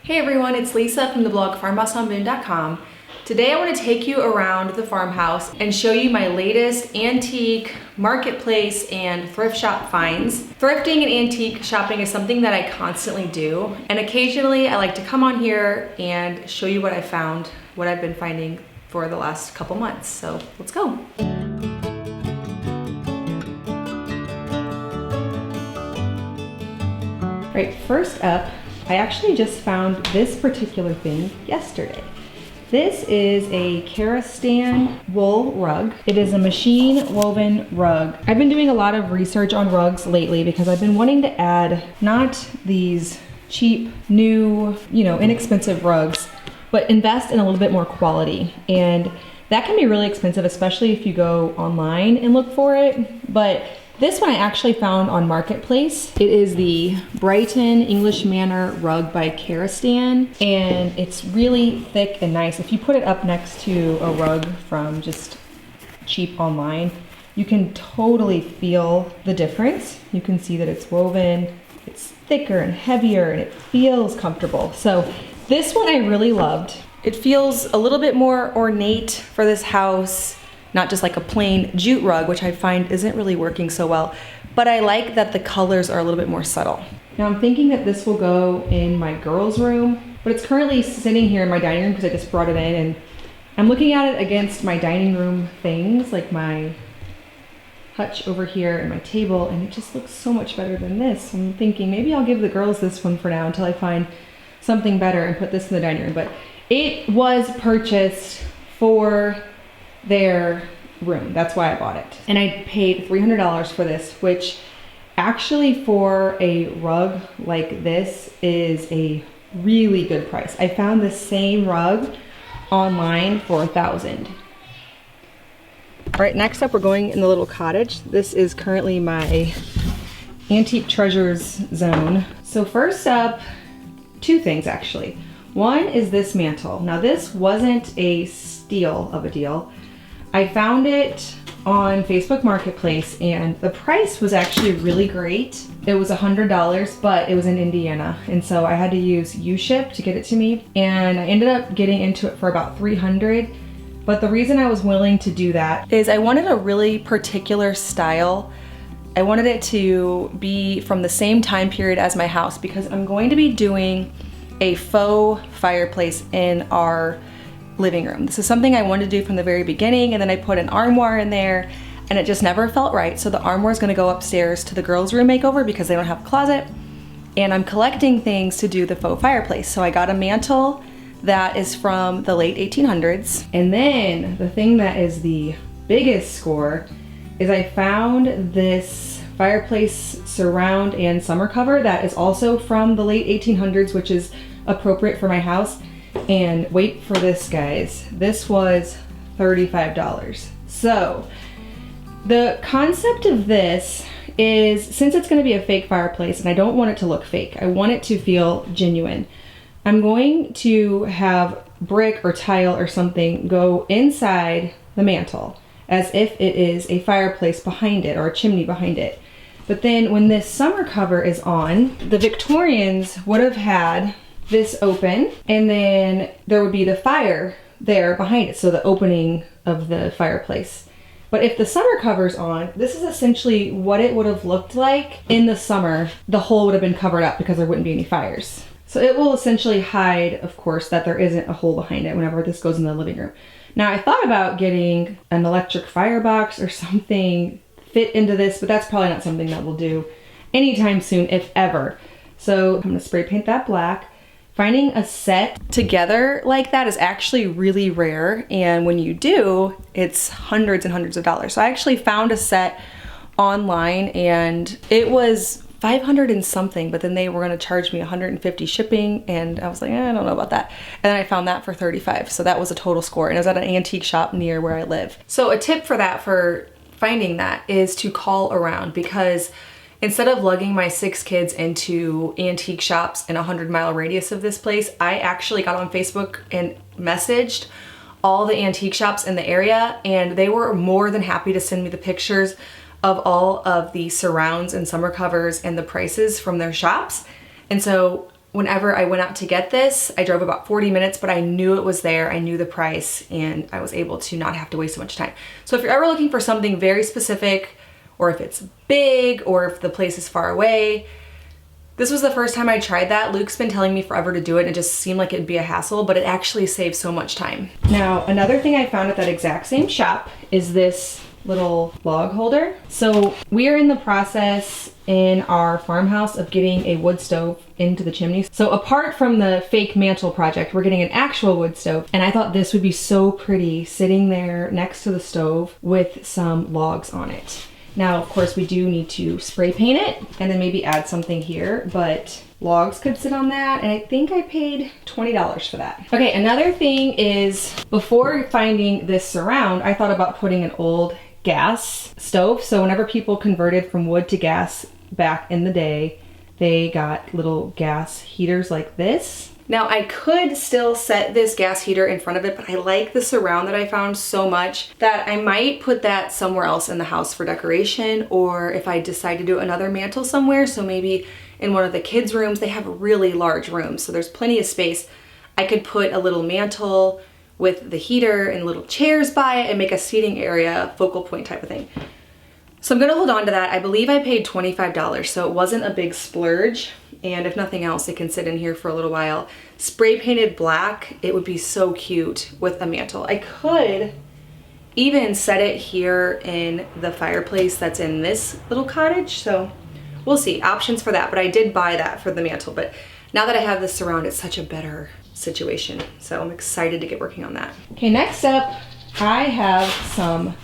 Hey everyone, it's Lisa from the blog farmhouseonboone.com. Today I want to take you around the farmhouse and show you my latest antique, marketplace, and thrift shop finds. Thrifting and antique shopping is something that I constantly do, and occasionally I like to come on here and show you what I found, what I've been finding for the last couple months. So let's go. Right, first up, I actually just found this particular thing yesterday. This is a Karastan Wool Rug. It is a machine woven rug. I've been doing a lot of research on rugs lately because I've been wanting to add not these cheap, new, inexpensive rugs, but invest in a little bit more quality. And that can be really expensive, especially if you go online and look for it. But this one I actually found on Marketplace. It is the Brighton English Manor Rug by Karastan, and it's really thick and nice. If you put it up next to a rug from just cheap online, you can totally feel the difference. You can see that it's woven, it's thicker and heavier, and it feels comfortable. So this one I really loved. It feels a little bit more ornate for this house. Not just like a plain jute rug, which I find isn't really working so well, but I like that the colors are a little bit more subtle. Now I'm thinking that this will go in my girls' room, but it's currently sitting here in my dining room because I just brought it in, and I'm looking at it against my dining room things, like my hutch over here and my table, and it just looks so much better than this. I'm thinking maybe I'll give the girls this one for now until I find something better and put this in the dining room. But it was purchased for their room. That's why I bought it. And I paid $300 for this, which actually for a rug like this is a really good price. I found the same rug online for $1,000. All right, next up we're going in the little cottage. This is currently my antique treasures zone. So first up, two things actually. One is this mantle. Now this wasn't a steal of a deal. I found it on Facebook Marketplace and the price was actually really great. It was $100, but it was in Indiana. And so I had to use U-Ship to get it to me. And I ended up getting into it for about $300. But the reason I was willing to do that is I wanted a really particular style. I wanted it to be from the same time period as my house because I'm going to be doing a faux fireplace in our living room. This is something I wanted to do from the very beginning, and then I put an armoire in there and it just never felt right. So the armoire is going to go upstairs to the girls' room makeover because they don't have a closet, and I'm collecting things to do the faux fireplace. So I got a mantle that is from the late 1800s. And then the thing that is the biggest score is I found this fireplace surround and summer cover that is also from the late 1800s, which is appropriate for my house. And wait for this, guys. This was $35. So the concept of this is, since it's going to be a fake fireplace and I don't want it to look fake, I want it to feel genuine. I'm going to have brick or tile or something go inside the mantle as if it is a fireplace behind it or a chimney behind it. But then when this summer cover is on, the Victorians would have had this open, and then there would be the fire there behind it, so the opening of the fireplace. But if the summer cover's on, this is essentially what it would have looked like in the summer. The hole would have been covered up because there wouldn't be any fires. So it will essentially hide, of course, that there isn't a hole behind it whenever this goes in the living room. Now I thought about getting an electric firebox or something fit into this, but that's probably not something that we'll do anytime soon, if ever. So I'm gonna spray paint that black. Finding a set together like that is actually really rare, and when you do, it's hundreds and hundreds of dollars. So I actually found a set online and it was 500 and something, but then they were gonna charge me 150 shipping, and I was like, I don't know about that. And then I found that for 35, so that was a total score, and it was at an antique shop near where I live. So a tip for that, for finding that, is to call around, because instead of lugging my 6 kids into antique shops in a 100-mile radius of this place, I actually got on Facebook and messaged all the antique shops in the area, and they were more than happy to send me the pictures of all of the surrounds and summer covers and the prices from their shops. And so whenever I went out to get this, I drove about 40 minutes, but I knew it was there, I knew the price, and I was able to not have to waste so much time. So if you're ever looking for something very specific, or if it's big, or if the place is far away, this was the first time I tried that. Luke's been telling me forever to do it, and it just seemed like it'd be a hassle, but it actually saves so much time. Now, another thing I found at that exact same shop is this little log holder. So we are in the process in our farmhouse of getting a wood stove into the chimney. So apart from the fake mantle project, we're getting an actual wood stove, and I thought this would be so pretty sitting there next to the stove with some logs on it. Now, of course, we do need to spray paint it and then maybe add something here, but logs could sit on that, and I think I paid $20 for that. Okay, another thing is, before finding this surround, I thought about putting an old gas stove. So whenever people converted from wood to gas back in the day, they got little gas heaters like this. Now I could still set this gas heater in front of it, but I like the surround that I found so much that I might put that somewhere else in the house for decoration, or if I decide to do another mantle somewhere, so maybe in one of the kids' rooms. They have really large rooms, so there's plenty of space. I could put a little mantle with the heater and little chairs by it and make a seating area, focal point type of thing. So I'm gonna hold on to that. I believe I paid $25, so it wasn't a big splurge. And if nothing else, it can sit in here for a little while. Spray painted black, it would be so cute with a mantle. I could even set it here in the fireplace that's in this little cottage. So we'll see, options for that. But I did buy that for the mantle. But now that I have this surround, it's such a better situation. So I'm excited to get working on that. Okay, next up, I have some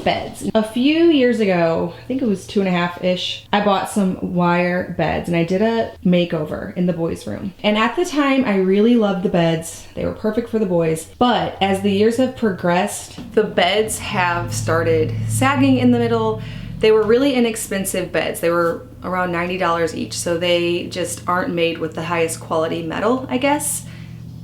beds. A few years ago, I think it was 2.5-ish, I bought some wire beds and I did a makeover in the boys' room. And at the time, I really loved the beds. They were perfect for the boys. But as the years have progressed, the beds have started sagging in the middle. They were really inexpensive beds. They were around $90 each. So they just aren't made with the highest quality metal, I guess.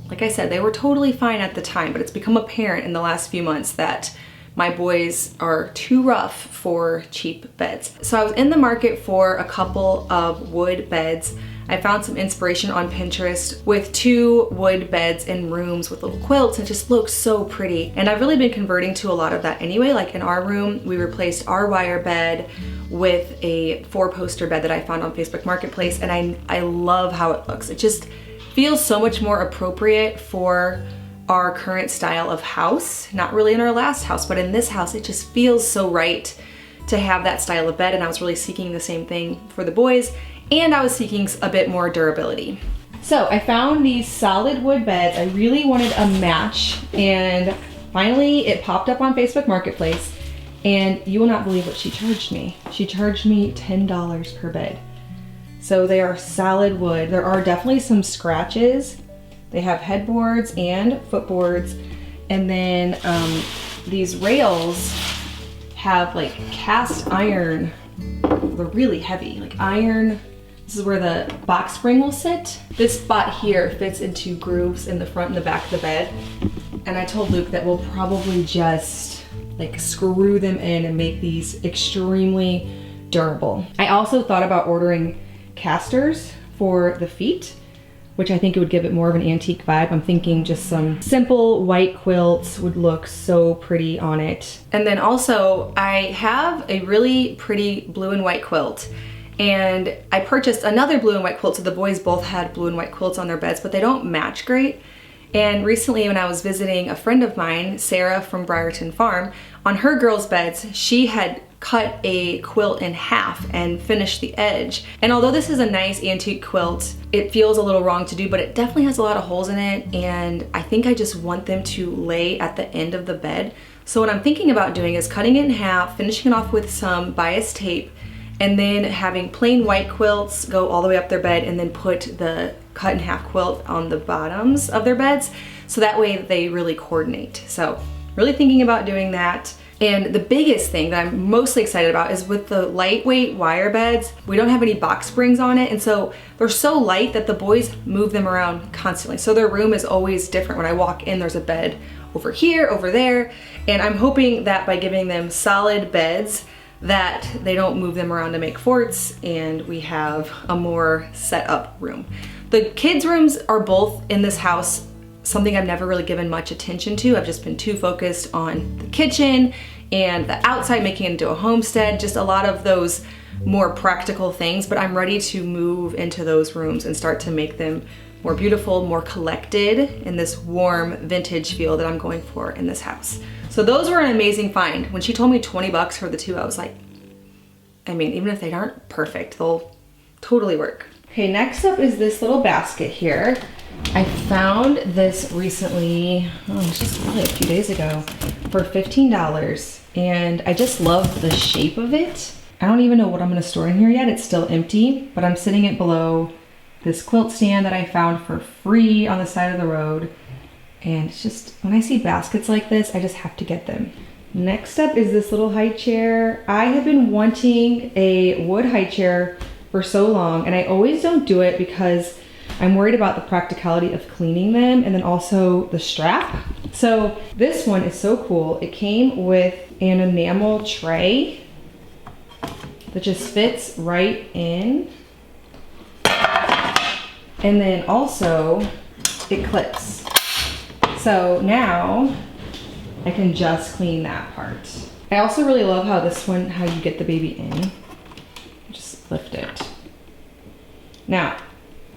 Like I said, they were totally fine at the time, but it's become apparent in the last few months that my boys are too rough for cheap beds. So I was in the market for a couple of wood beds. I found some inspiration on Pinterest with 2 wood beds in rooms with little quilts. It just looks so pretty. And I've really been converting to a lot of that anyway. Like in our room, we replaced our wire bed with a 4-poster bed that I found on Facebook Marketplace, and I love how it looks. It just feels so much more appropriate for our current style of house. Not really in our last house, but in this house, it just feels so right to have that style of bed, and I was really seeking the same thing for the boys, and I was seeking a bit more durability. So I found these solid wood beds. I really wanted a match, and finally it popped up on Facebook Marketplace, and you will not believe what she charged me. She charged me $10 per bed. So they are solid wood. There are definitely some scratches. They have headboards and footboards. And then these rails have like cast iron. They're really heavy, like iron. This is where the box spring will sit. This spot here fits into grooves in the front and the back of the bed. And I told Luke that we'll probably just like screw them in and make these extremely durable. I also thought about ordering casters for the feet, which I think it would give it more of an antique vibe. I'm thinking just some simple white quilts would look so pretty on it. And then also I have a really pretty blue and white quilt, and I purchased another blue and white quilt, so the boys both had blue and white quilts on their beds, but they don't match great. And recently when I was visiting a friend of mine, Sarah from Briarton Farm, on her girls' beds, she had cut a quilt in half and finished the edge. And although this is a nice antique quilt, it feels a little wrong to do, but it definitely has a lot of holes in it, and I think I just want them to lay at the end of the bed. So what I'm thinking about doing is cutting it in half, finishing it off with some bias tape, and then having plain white quilts go all the way up their bed, and then put the cut in half quilt on the bottoms of their beds, so that way they really coordinate. So really thinking about doing that. And the biggest thing that I'm mostly excited about is with the lightweight wire beds, we don't have any box springs on it, and so they're so light that the boys move them around constantly. So their room is always different. When I walk in, there's a bed over here, over there, and I'm hoping that by giving them solid beds that they don't move them around to make forts, and we have a more set up room. The kids' rooms are both in this house something I've never really given much attention to. I've just been too focused on the kitchen and the outside, making it into a homestead, just a lot of those more practical things, but I'm ready to move into those rooms and start to make them more beautiful, more collected in this warm vintage feel that I'm going for in this house. So those were an amazing find. When she told me 20 bucks for the two, I was like, I mean, even if they aren't perfect, they'll totally work. Okay, next up is this little basket here. I found this recently, just probably a few days ago, for $15. And I just love the shape of it. I don't even know what I'm gonna store in here yet. It's still empty, but I'm sitting it below this quilt stand that I found for free on the side of the road. And it's just, when I see baskets like this, I just have to get them. Next up is this little high chair. I have been wanting a wood high chair for so long, and I always don't do it because I'm worried about the practicality of cleaning them and then also the strap. So this one is so cool. It came with an enamel tray that just fits right in. And then also it clips. So now I can just clean that part. I also really love how this one, how you get the baby in. Just lift it. Now,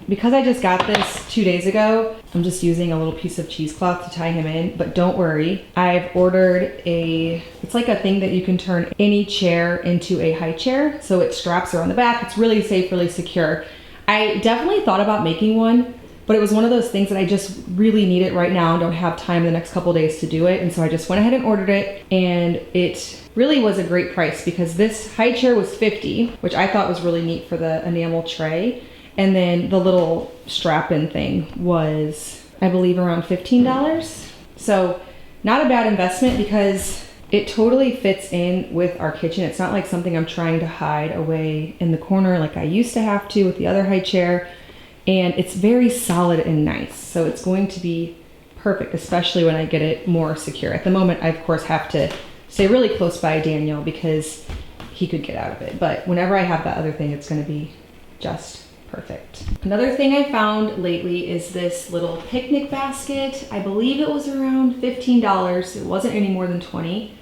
because I just got this 2 days ago, I'm just using a little piece of cheesecloth to tie him in, but don't worry. I've ordered it's like a thing that you can turn any chair into a high chair. So it straps around the back. It's really safe, really secure. I definitely thought about making one, but it was one of those things that I just really need it right now and don't have time the next couple days to do it. And so I just went ahead and ordered it, and it really was a great price because this high chair was $50, which I thought was really neat for the enamel tray. And then the little strap-in thing was, I believe, around $15. So not a bad investment because it totally fits in with our kitchen. It's not like something I'm trying to hide away in the corner like I used to have to with the other high chair. And it's very solid and nice. So it's going to be perfect, especially when I get it more secure. At the moment, I of course have to stay really close by Daniel because he could get out of it. But whenever I have that other thing, it's gonna be just perfect. Another thing I found lately is this little picnic basket. I believe it was around $15. It wasn't any more than 20.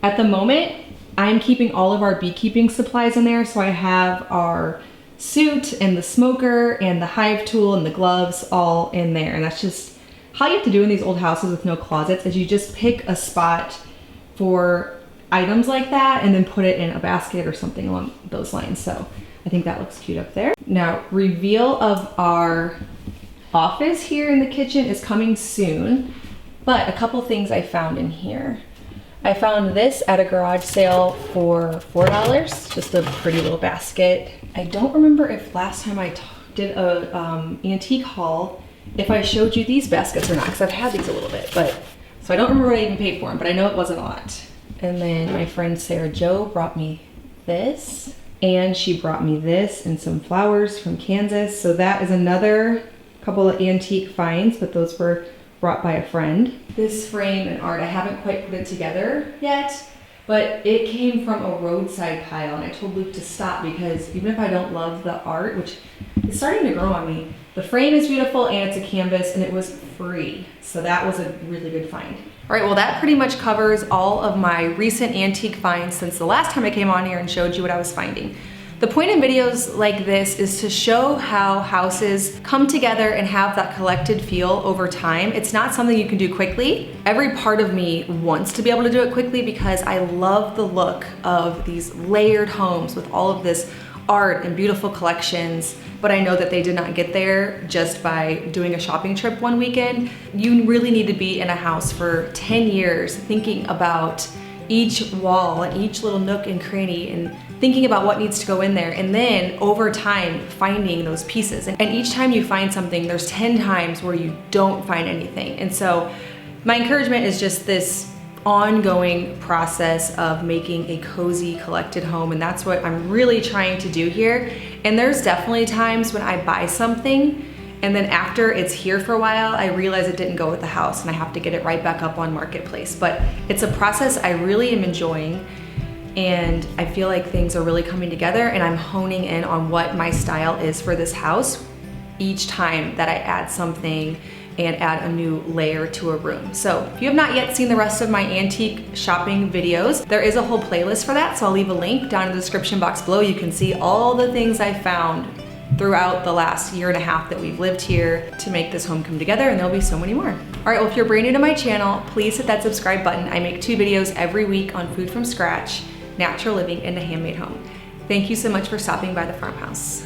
At the moment, I'm keeping all of our beekeeping supplies in there. So I have our suit and the smoker and the hive tool and the gloves all in there. And that's just how you have to do in these old houses with no closets, is you just pick a spot for items like that and then put it in a basket or something along those lines. So I think that looks cute up there. Now, reveal of our office here in the kitchen is coming soon, but a couple things I found in here. I found this at a garage sale for $4, just a pretty little basket. I don't remember if last time I did a antique haul, if I showed you these baskets or not, because I've had these a little bit, but so I don't remember what I even paid for them, but I know it wasn't a lot. And then my friend Sarah Jo brought me this. And she brought me this and some flowers from Kansas. So that is another couple of antique finds, but those were brought by a friend. This frame and art, I haven't quite put it together yet, but it came from a roadside pile. And I told Luke to stop because even if I don't love the art, which is starting to grow on me, the frame is beautiful and it's a canvas and it was free. So that was a really good find. All right, well that pretty much covers all of my recent antique finds since the last time I came on here and showed you what I was finding. The point in videos like this is to show how houses come together and have that collected feel over time. It's not something you can do quickly. Every part of me wants to be able to do it quickly because I love the look of these layered homes with all of this art and beautiful collections, but I know that they did not get there just by doing a shopping trip one weekend. You really need to be in a house for 10 years thinking about each wall and each little nook and cranny and thinking about what needs to go in there, and then over time finding those pieces. And each time you find something, there's 10 times where you don't find anything. And so my encouragement is just this ongoing process of making a cozy collected home, and that's what I'm really trying to do here. And there's definitely times when I buy something and then after it's here for a while, I realize it didn't go with the house and I have to get it right back up on Marketplace. But it's a process I really am enjoying, and I feel like things are really coming together and I'm honing in on what my style is for this house. each time that I add something and add a new layer to a room. So if you have not yet seen the rest of my antique shopping videos, there is a whole playlist for that, so I'll leave a link down in the description box below. You can see all the things I found throughout the last year and a half that we've lived here to make this home come together, and there'll be so many more. All right, well, if you're brand new to my channel, please hit that subscribe button. I make 2 videos every week on food from scratch, natural living, and a handmade home. Thank you so much for stopping by the farmhouse.